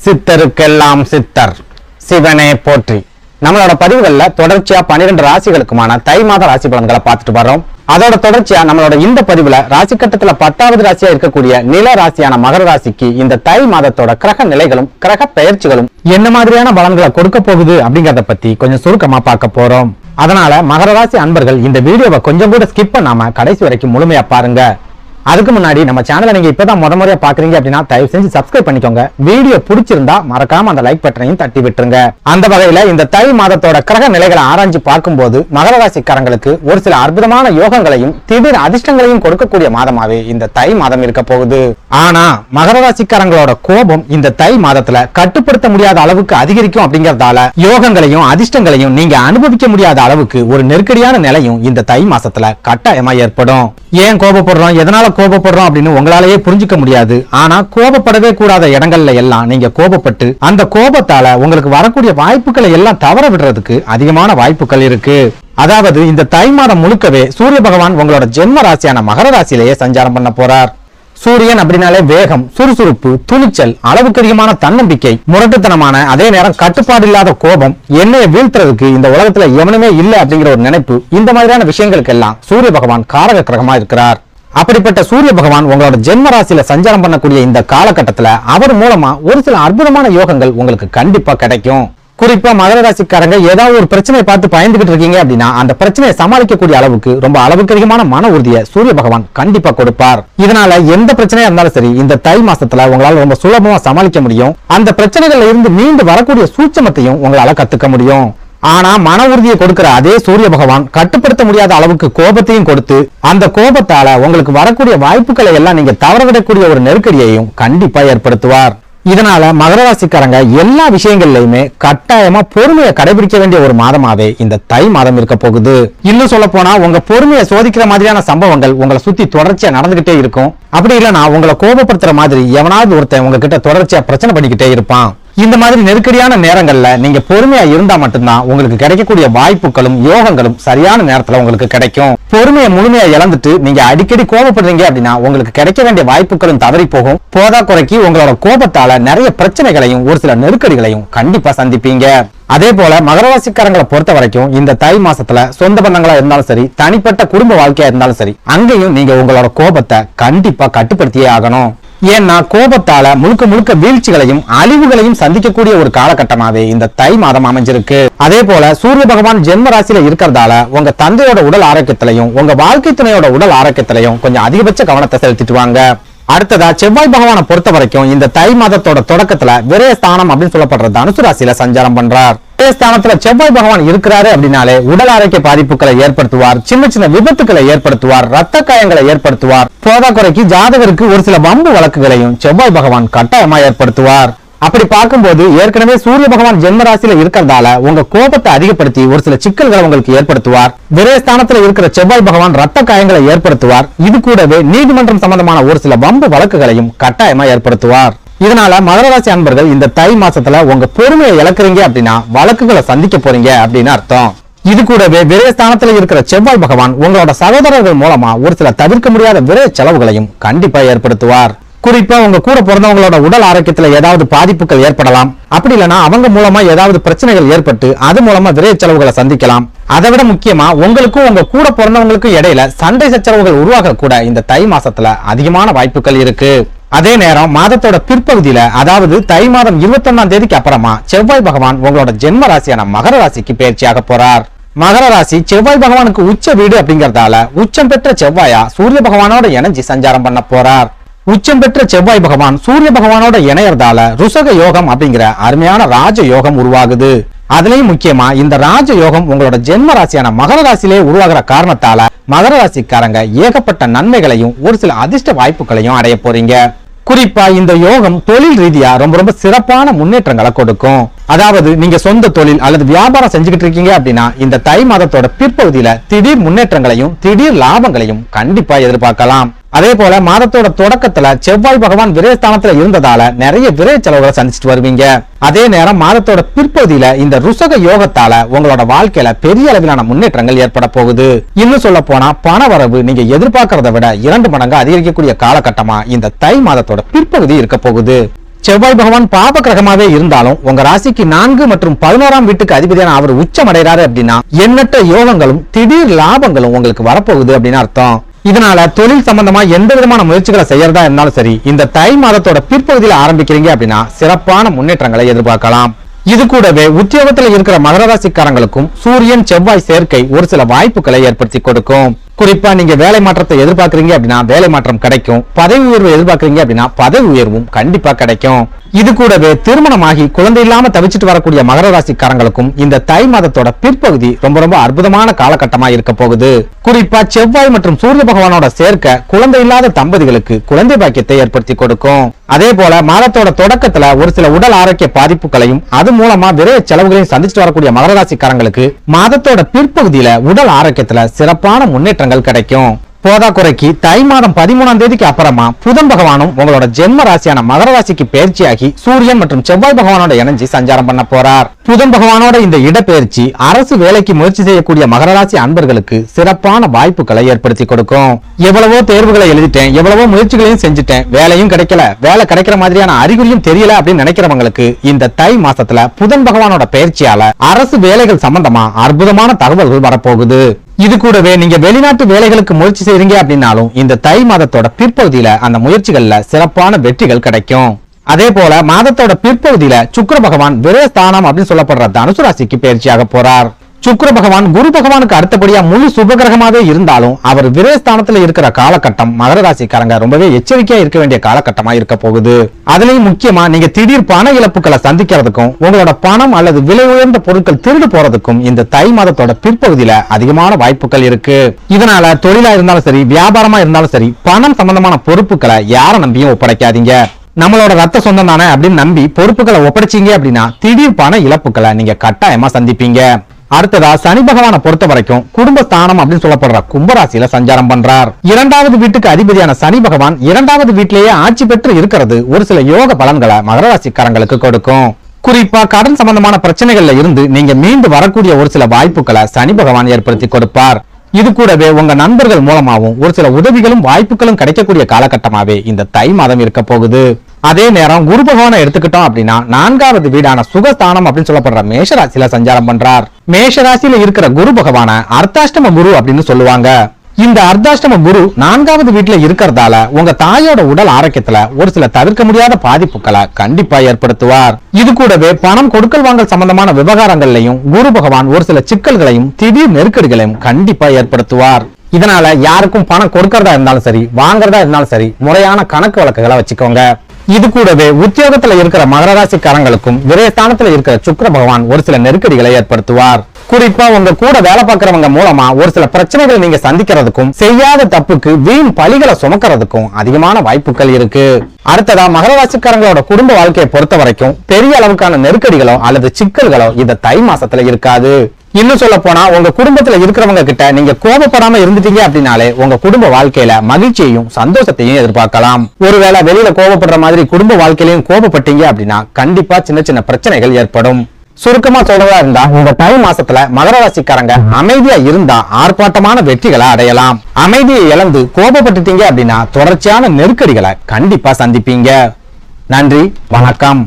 சித்தருக்கெல்லாம் சித்தர் சிவனே போற்றி. நம்மளோட பதிவுகள்ல தொடர்ச்சியா 12 ராசிகளுக்குமான தை மாத ராசி பலன்களை பார்த்துட்டு வரோம். அதோட தொடர்ச்சியா நம்மளோட இந்த பதிவுல ராசி கட்டத்துல 10வது ராசியா இருக்கக்கூடிய நில ராசியான மகர ராசிக்கு இந்த தை மாதத்தோட கிரக நிலைகளும் கிரக பெயர்ச்சிகளும் என்ன மாதிரியான பலன்களை கொடுக்க போகுது அப்படிங்கறத பத்தி கொஞ்சம் சுருக்கமா பார்க்க போறோம். அதனால மகர ராசி அன்பர்கள் இந்த வீடியோவை கொஞ்சம் கூட ஸ்கிப் பண்ணாம கடைசி வரைக்கும் முழுமையா பாருங்க. அதுக்கு முன்னாடி நம்ம சேனலை நீங்க இப்பதான் முறையா பாக்குறீங்க அப்படின்னா தயவு செஞ்சு சப்ஸ்கிரைப் பண்ணிக்கோங்க. வீடியோ பிடிச்சிருந்தா மறக்காம அந்த லைக் பட்டனையும் தட்டி விட்டுருங்க. அந்த வகையில இந்த தை மாதத்தோட கிரக நிலைகளை ஆராய்ச்சி பார்க்கும்போது மகர ராசிக்காரங்களுக்கு ஒரு சில அற்புதமான யோகங்களையும் திடீர் அதிர்ஷ்டங்களையும் கொடுக்கக்கூடிய மாதமாவே இந்த தை மாதம் இருக்க போகுது. ஆனா மகர ராசிக்காரங்களோட கோபம் இந்த தை மாதத்துல கட்டுப்படுத்த முடியாத அளவுக்கு அதிகரிக்கும் அப்படிங்கறதால யோகங்களையும் அதிர்ஷ்டங்களையும் நீங்க அனுபவிக்க முடியாத அளவுக்கு ஒரு நெருக்கடியான நிலையும் இந்த தை மாசத்துல கட்டாயமா ஏற்படும். ஏன் கோபப்படுறோம், எதனால கோபப்படுறோம் அப்படின்னு உங்களாலேயே புரிஞ்சுக்க முடியாது. ஆனா கோபப்படவே கூடாத இடங்கள்ல எல்லாம் நீங்க கோபப்பட்டு அந்த கோபத்தால உங்களுக்கு வரக்கூடிய வாய்ப்புகளை எல்லாம் தவற விடுறதுக்கு அதிகமான வாய்ப்புகள் இருக்கு. அதாவது இந்த தை மாதம் முழுக்கவே சூரிய பகவான் உங்களோட ஜென்ம ராசியான மகர ராசியிலேயே சஞ்சாரம் பண்ண போறார். சூரியன் அப்படின்னாலே வேகம், சுறுசுறுப்பு, துணிச்சல், அளவுக்கு அதிகமான தன்னம்பிக்கை, முரட்டுத்தனமான அதே நேரம் கட்டுப்பாடு இல்லாத கோபம், என்னைய வீழ்த்துறதுக்கு இந்த உலகத்துல எவனுமே இல்லை அப்படிங்கிற ஒரு நினைப்பு, இந்த மாதிரியான விஷயங்களுக்கு எல்லாம் சூரிய பகவான் காரக கிரகமா இருக்கிறார். அப்படிப்பட்ட சூரிய பகவான் உங்களோட ஜென்ம ராசியில சஞ்சாரம் பண்ணக்கூடிய இந்த காலகட்டத்துல அவர் மூலமா ஒரு சில அற்புதமான யோகங்கள் உங்களுக்கு கண்டிப்பா கிடைக்கும். குறிப்பா மகர ராசிக்காரங்க ஏதாவது ஒரு பிரச்சனையை பார்த்து பயந்துகிட்டு இருக்கீங்க அப்படின்னா அந்த பிரச்சனையை சமாளிக்கக்கூடிய அளவுக்கு ரொம்ப அளவுக்கு அதிகமான மன உறுதியை சூரிய பகவான் கண்டிப்பா கொடுப்பார். இதனால எந்த பிரச்சனையா இருந்தாலும் சரி இந்த தை மாசத்துல உங்களால ரொம்ப சுலபமா சமாளிக்க முடியும். அந்த பிரச்சனைகள்ல இருந்து மீண்டு வரக்கூடிய சூட்சமத்தையும் உங்களால கத்துக்க முடியும். ஆனா மன உறுதியை கொடுக்கிற அதே சூரிய பகவான் கட்டுப்படுத்த முடியாத அளவுக்கு கோபத்தையும் கொடுத்து அந்த கோபத்தால உங்களுக்கு வரக்கூடிய வாய்ப்புகளை எல்லாம் நீங்க தவறவிடக்கூடிய ஒரு நெருக்கடியையும் கண்டிப்பா ஏற்படுத்துவார். இதனால மகர ராசிக்காரங்க எல்லா விஷயங்கள்லயுமே கட்டாயமா பொறுமையை கடைபிடிக்க வேண்டிய ஒரு மாதமாவே இந்த தை மாதம் இருக்க போகுது. இன்னும் சொல்ல போனா உங்க பொறுமையை சோதிக்கிற மாதிரியான சம்பவங்கள் உங்களை சுத்தி தொடர்ச்சியா நடந்துகிட்டே இருக்கும். அப்படி இல்லைன்னா உங்களை கோபப்படுத்துற மாதிரி எவனாவது ஒருத்தன் உங்ககிட்ட தொடர்ச்சியா பிரச்சனை பண்ணிக்கிட்டே இருப்பான். இந்த மாதிரி நெருக்கடியான நேரங்கள்ல நீங்க பொறுமையா இருந்தா மட்டும்தான் உங்களுக்கு கிடைக்கக்கூடிய வாய்ப்புகளும் யோகங்களும் சரியான நேரத்துல உங்களுக்கு கிடைக்கும். பொறுமையை முழுமையா இழந்துட்டு நீங்க அடிக்கடி கோபப்படுறீங்க அப்படின்னா உங்களுக்கு கிடைக்க வேண்டிய வாய்ப்புகளும் தவறி போகும். போதா குறைக்கு உங்களோட கோபத்தால நிறைய பிரச்சனைகளையும் ஒரு சில நெருக்கடிகளையும் கண்டிப்பா சந்திப்பீங்க. அதே போல மகர ராசிக்காரங்களை பொறுத்த வரைக்கும் இந்த தை மாசத்துல சொந்த பந்தங்களா இருந்தாலும் சரி, தனிப்பட்ட குடும்ப வாழ்க்கையா இருந்தாலும் சரி, அங்கேயும் நீங்க உங்களோட கோபத்தை கண்டிப்பா கட்டுப்படுத்தியே ஆகணும். ஏன்னா கோபத்தால முழுக்க முழுக்க வீழ்ச்சிகளையும் அழிவுகளையும் சந்திக்கக்கூடிய ஒரு காலகட்டமாவே இந்த தை மாதம் அமைஞ்சிருக்கு. அதே போல சூரிய பகவான் ஜென்ம ராசியில இருக்கிறதால உங்க தந்தையோட உடல் ஆரோக்கியத்திலையும் உங்க வாழ்க்கை துணையோட உடல் ஆரோக்கியத்திலையும் கொஞ்சம் அதிகபட்ச கவனத்தை செலுத்திட்டு வாங்க. அடுத்ததா செவ்வாய் பகவானை பொறுத்த வரைக்கும் இந்த தை மாதத்தோட தொடக்கத்துல விரயஸ்தானம் அப்படின்னு சொல்லப்படுற தனுசு ராசியில சஞ்சாரம் பண்றார். விரயஸ்தானத்துல செவ்வாய் பகவான் இருக்கிறாரு அப்படின்னாலே உடல் ஆரோக்கிய பாதிப்புகளை ஏற்படுத்துவார், சின்ன சின்ன விபத்துக்களை ஏற்படுத்துவார், ரத்த காயங்களை ஏற்படுத்துவார். போதா குறைக்கு ஜாதகருக்கு ஒரு சில வம்பு வழக்குகளையும் செவ்வாய் பகவான் கட்டாயமா ஏற்படுத்துவார். அப்படி பார்க்கும்போது ஏற்கனவே சூரிய பகவான் ஜென்ம ராசியில இருக்கிறதால உங்க கோபத்தை அதிகப்படுத்தி ஒரு சில சிக்கல்களை உங்களுக்கு ஏற்படுத்துவார். விரயஸ்தானத்துல இருக்கிற செவ்வாய் பகவான் ரத்த காயங்களை ஏற்படுத்துவார். இது கூடவே நீதிமன்றம் சம்பந்தமான ஒரு சில வம்பு வழக்குகளையும் கட்டாயமா ஏற்படுத்துவார். இதனால மகர ராசி அன்பர்கள் இந்த தை மாசத்துல உங்க பொறுமையை இழக்கிறீங்க அப்படின்னா வழக்குகளை சந்திக்க போறீங்க அப்படின்னு அர்த்தம். இது கூடவே விரயஸ்தானத்துல இருக்கிற செவ்வாய் பகவான் உங்களோட சகோதரர்கள் மூலமா ஒரு சில தவிர்க்க முடியாத விரய செலவுகளையும் கண்டிப்பா ஏற்படுத்துவார். குறிப்பா உங்க கூட பிறந்தவங்களோட உடல் ஆரோக்கியத்துல ஏதாவது பாதிப்புகள் ஏற்படலாம். அப்படி இல்லைன்னா அவங்க மூலமா ஏதாவது பிரச்சனைகள் ஏற்பட்டு அது மூலமா விரைய செலவுகளை சந்திக்கலாம். அதை விட முக்கியமா உங்களுக்கும் உங்க கூட பிறந்தவங்களுக்கும் இடையில சண்டை சச்சரவுகள் உருவாக கூட இந்த தை மாசத்துல அதிகமான வாய்ப்புகள் இருக்கு. அதே நேரம் மாதத்தோட பிற்பகுதியில அதாவது தை மாதம் 21ஆம் தேதிக்கு அப்புறமா செவ்வாய் பகவான் உங்களோட ஜென்ம ராசியான மகர ராசிக்கு பயிற்சியாக போறார். மகர ராசி செவ்வாய் பகவானுக்கு உச்ச வீடு அப்படிங்கறதால உச்சம் பெற்ற செவ்வாயா சூரிய பகவானோட இணைஞ்சு சஞ்சாரம் பண்ண போறார். உச்சம் பெற்ற செவ்வாய் பகவான் சூரிய பகவானோட இணையறதால ருசக யோகம் அப்படிங்கிற அருமையான ராஜ யோகம் உருவாகுது. அதுலயும் முக்கியமா இந்த ராஜ யோகம் உங்களோட ஜென்ம ராசியான மகர ராசியிலே உருவாகிற காரணத்தால மகர ராசிக்காரங்க ஏகப்பட்ட நன்மைகளையும் ஒரு சில அதிர்ஷ்ட வாய்ப்புகளையும் அடைய போறீங்க. குறிப்பா இந்த யோகம் தொழில் ரீதியா ரொம்ப ரொம்ப சிறப்பான முன்னேற்றங்களை கொடுக்கும். அதாவது நீங்க சொந்த தொழில் அல்லது வியாபாரம் செஞ்சுக்கிட்டு இருக்கீங்க அப்படின்னா இந்த தை மாதத்தோட பிற்பகுதியில திடீர் முன்னேற்றங்களையும் திடீர் லாபங்களையும் கண்டிப்பா எதிர்பார்க்கலாம். அதே போல மாதத்தோட தொடக்கத்துல செவ்வாய் பகவான் விரயஸ்தானத்துல இருந்ததால நிறைய விரய செலவுகளை சந்திச்சுட்டு வருவீங்க. அதே நேரம் மாதத்தோட பிற்பகுதியில இந்த ருசக யோகத்தால உங்களோட வாழ்க்கையில பெரிய அளவிலான முன்னேற்றங்கள் ஏற்பட போகுது. இன்னும் சொல்ல போனா பண வரவு நீங்க எதிர்பார்க்கறத விட 2 மடங்கு அதிகரிக்கக்கூடிய காலகட்டமா இந்த தை மாதத்தோட பிற்பகுதி இருக்க போகுது. செவ்வாய் பகவான் பாப கிரகமாவே இருந்தாலும் உங்க ராசிக்கு 4 மற்றும் 11ஆம் வீட்டுக்கு அதிபதியான அவர் உச்சம் அடைகிறாரு அப்படின்னா எண்ணற்ற யோகங்களும் திடீர் லாபங்களும் உங்களுக்கு வரப்போகுது அப்படின்னு அர்த்தம். இதனால தொழில் சம்பந்தமா எந்த விதமான முயற்சிகளை செய்யறதா இருந்தாலும் சரி, இந்த தை மாதத்தோட பிற்பகுதியில ஆரம்பிக்கிறீங்க அப்படின்னா சிறப்பான முன்னேற்றங்களை எதிர்பார்க்கலாம். இது கூடவே உத்தியோகத்துல இருக்கிற மகர ராசிக்காரங்களுக்கும் சூரியன் செவ்வாய் சேர்க்கை ஒரு சில வாய்ப்புகளை ஏற்படுத்தி கொடுக்கும். குறிப்பா நீங்க வேலை மாற்றத்தை எதிர்பார்க்கறீங்க அப்படின்னா வேலை மாற்றம் கிடைக்கும். பதவி உயர்வு எதிர்பார்க்கறீங்க அப்படின்னா பதவி உயர்வும் கண்டிப்பா கிடைக்கும். இது கூடவே திருமணமாகி குழந்தை இல்லாம தவிச்சிட்டு வரக்கூடிய மகர ராசிக்காரங்களுக்கும் இந்த தை மாதத்தோட பிற்பகுதி ரொம்ப ரொம்ப அற்புதமான காலகட்டமா இருக்க போகுது. குறிப்பா செவ்வாய் மற்றும் சூரிய பகவானோட சேர்க்க குழந்தை இல்லாத தம்பதிகளுக்கு குழந்தை பாக்கியத்தை ஏற்படுத்தி கொடுக்கும். அதே போல மாதத்தோட தொடக்கத்துல ஒரு சில உடல் ஆரோக்கிய பாதிப்புகளையும் அது மூலமா விரைய செலவுகளையும் சந்திச்சுட்டு வரக்கூடிய மகர ராசிக்காரங்களுக்கு மாதத்தோட பிற்பகுதியில உடல் ஆரோக்கியத்துல சிறப்பான முன்னேற்றங்கள் கிடைக்கும். போதா குறைக்கு தை மாதம் 13ஆம் தேதிக்கு அப்புறமா புதன் பகவானும் உங்களோட ஜென்ம ராசியான மகர ராசிக்கு பயிற்சியாகி சூரியன் மற்றும் செவ்வாய் பகவானோட இணைஞ்சு சஞ்சாரம் பண்ண போறார். புதன் பகவானோட இந்த இடப்பெயர்ச்சி அரசு வேலைக்கு முயற்சி செய்யக்கூடிய மகர ராசி அன்பர்களுக்கு சிறப்பான வாய்ப்புகளை ஏற்படுத்தி கொடுக்கும். எவ்வளவோ தேர்வுகளை எழுதிட்டேன், எவ்வளவோ முயற்சிகளையும் செஞ்சுட்டேன், வேலையும் கிடைக்கல, வேலை கிடைக்கிற மாதிரியான அறிகுறியும் தெரியல அப்படின்னு நினைக்கிறவங்களுக்கு இந்த தை மாசத்துல புதன் பகவானோட பயிற்சியால அரசு வேலைகள் சம்பந்தமா அற்புதமான தகவல்கள் வரப்போகுது. இது கூடவே நீங்க வெளிநாட்டு வேலைகளுக்கு முயற்சி செய்றீங்க அப்படின்னாலும் இந்த தை மாதத்தோட பிற்பகுதியில அந்த முயற்சிகள்ல சிறப்பான வெற்றிகள் கிடைக்கும். அதே போல மாதத்தோட பிற்பகுதியில சுக்கிர பகவான் விரயஸ்தானம் அப்படின்னு சொல்லப்படுற தனுசு ராசிக்கு பயிற்சியாக போறார். சுக்கிர பகவான் குரு பகவானுக்கு அடுத்தபடியா முழு சுபகிரகமாவே இருந்தாலும் அவர் விரயஸ்தானத்துல இருக்கிற காலகட்டம் மகர ராசிக்காரங்க ரொம்பவே எச்சரிக்கையா இருக்க வேண்டிய காலகட்டமா இருக்க போகுது. அதுலயும் முக்கியமா நீங்க திடீர் பண இழப்புகளை சந்திக்கிறதுக்கும் உங்களோட பணம் அல்லது விலை உயர்ந்த பொருட்கள் திருடு போறதுக்கும் இந்த தை மாதத்தோட பிற்பகுதியில அதிகமான வாய்ப்புகள் இருக்கு. இதனால தொழிலா இருந்தாலும் சரி, வியாபாரமா இருந்தாலும் சரி, பணம் சம்பந்தமான பொறுப்புகளை யாரை நம்பியும் ஒப்படைக்காதீங்க. நம்மளோட ரத்த சொந்தம் தானே அப்படின்னு நம்பி பொறுப்புகளை ஒப்படைச்சீங்க அப்படின்னா திடீர் பண இழப்புகளை நீங்க கட்டாயமா சந்திப்பீங்க. அடுத்ததா சனி பகவானை பொறுத்த வரைக்கும் குடும்பஸ்தானம் அப்படின்னு சொல்லப்படுற கும்பராசியில சஞ்சாரம் பண்றார். 2வது வீட்டுக்கு அதிபதியான சனி பகவான் 2வது வீட்டிலேயே ஆட்சி பெற்று இருக்கிறது ஒரு சில யோக பலன்களை மகர ராசிக்காரங்களுக்கு கொடுக்கும். குறிப்பா கடன் சம்பந்தமான பிரச்சனைகள்ல இருந்து நீங்க மீண்டு வரக்கூடிய ஒரு சில வாய்ப்புகளை சனி பகவான் ஏற்படுத்தி கொடுப்பார். இது கூடவே உங்க நண்பர்கள் மூலமாவும் ஒரு சில உதவிகளும் வாய்ப்புகளும் கிடைக்கக்கூடிய காலகட்டமாவே இந்த தை மாதம் இருக்க போகுது. அதே நேரம் குரு பகவானை எடுத்துக்கிட்டோம் அப்படின்னா 4வது வீடான சுகஸ்தானம் அப்படின்னு சொல்லப்படுற மேஷராசியில சஞ்சாரம் பண்றார். மேஷராசியில இருக்கிற குரு பகவான அர்த்தாஷ்டம குரு அப்படின்னு சொல்லுவாங்க. இந்த அர்த்தாஷ்டம குரு 4வது வீட்டுல இருக்கிறதால உங்க தாயோட உடல் ஆரோக்கியத்துல ஒரு சில தவிர்க்க முடியாத பாதிப்புகளை கண்டிப்பா ஏற்படுத்துவார். இது கூடவே பணம் கொடுக்கல் வாங்கல் சம்பந்தமான விவகாரங்கள்லையும் குரு பகவான் ஒரு சில சிக்கல்களையும் திடீர் நெருக்கடிகளையும் கண்டிப்பா ஏற்படுத்துவார். இதனால யாருக்கும் பணம் கொடுக்கறதா இருந்தாலும் சரி, வாங்குறதா இருந்தாலும் சரி, முறையான கணக்கு வழக்குகளை வச்சுக்கோங்க. இது கூடவே உத்தியோகத்துல இருக்கிற மகர ராசிக்காரங்களுக்கும் விரயஸ்தானத்துல இருக்கிற சுக்கிர பகவான் ஒரு சில நெருக்கடிகளை ஏற்படுத்துவார். குறிப்பா உங்க கூட வேலை பார்க்கறவங்க மூலமா ஒரு சில பிரச்சனைகளை நீங்க சந்திக்கிறதுக்கும் செய்யாத தப்புக்கு வீண் பழிகளை சுமக்கிறதுக்கும் அதிகமான வாய்ப்புகள் இருக்கு. அடுத்ததா மகர ராசிக்காரங்களோட குடும்ப வாழ்க்கையை பொறுத்த வரைக்கும் பெரிய அளவுக்கான நெருக்கடிகளோ அல்லது சிக்கல்களோ இந்த தை மாசத்துல இருக்காது. இன்னும் சொல்ல போனா உங்க குடும்பத்துல இருக்கிறவங்க கிட்ட நீங்க கோபப்படாம இருந்துட்டீங்க அப்படின்னாலே உங்க குடும்ப வாழ்க்கையில மகிழ்ச்சியையும் சந்தோஷத்தையும் எதிர்பார்க்கலாம். ஒருவேளை வெளியில கோபப்படுற மாதிரி குடும்ப வாழ்க்கையிலையும் கோபப்பட்டீங்க அப்படின்னா கண்டிப்பா சின்ன சின்ன பிரச்சனைகள் ஏற்படும். சுருக்கமா சொல்றதா இருந்தா இந்த தை மாசத்துல மகர ராசிக்காரங்க அமைதியா இருந்தா ஆர்ப்பாட்டமான வெற்றிகளை அடையலாம். அமைதியை இழந்து கோபப்பட்டுட்டீங்க அப்படின்னா தொடர்ச்சியான நெருக்கடிகளை கண்டிப்பா சந்திப்பீங்க. நன்றி, வணக்கம்.